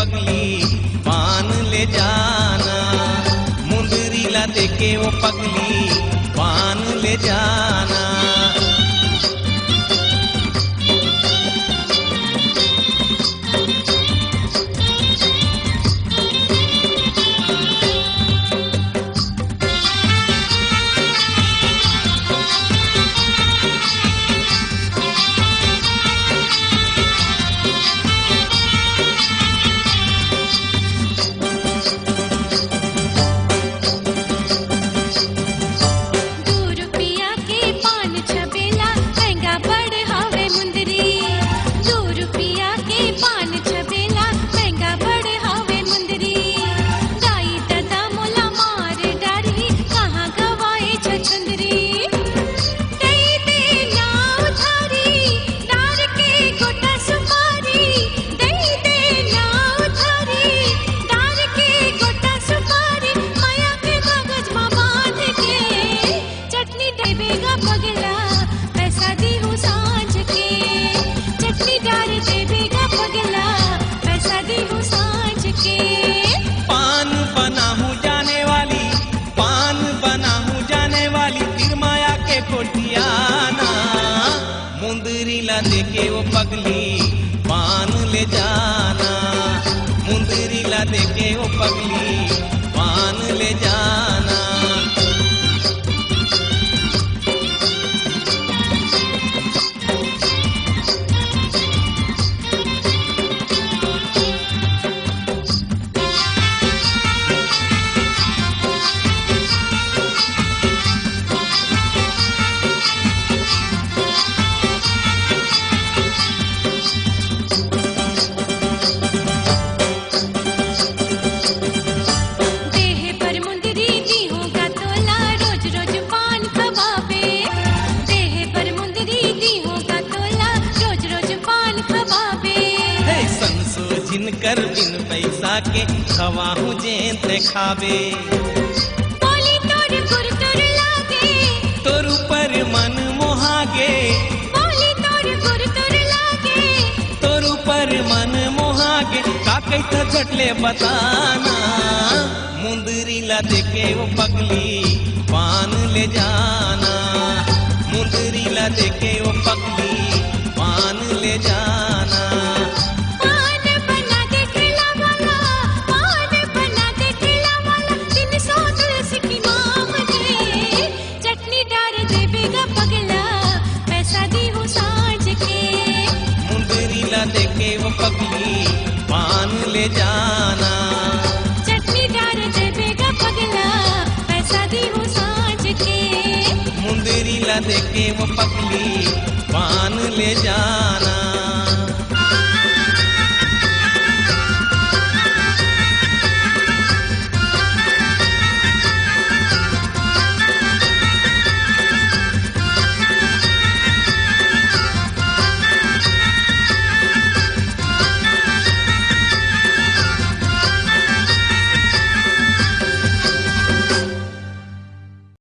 पगली पान ले जाना, मुंदरी ला देके वो पगली पान ले जाना। देके वो पगली पान ले जाना, मुंदरी ला देके वो पगली पान ले जाना। कर बिन पैसा के खवाहू जेते खावे, बोली तोर गुरतुर लागे तोर ऊपर मन मोहागे, बोली तोर गुरतुर लागे तोर ऊपर मन मोहागे। का कहता झटले बताना, मुंदरी ला देके वो पगली पान ले जाना, मुंदरी ला देके वो पगली पान ले जाना। देके वो पगली पान ले जाना, चटनी डार देगा पगला पैसा दी हूँ सांझ के, मुंदरी ला देके वो पगली पान ले जाना।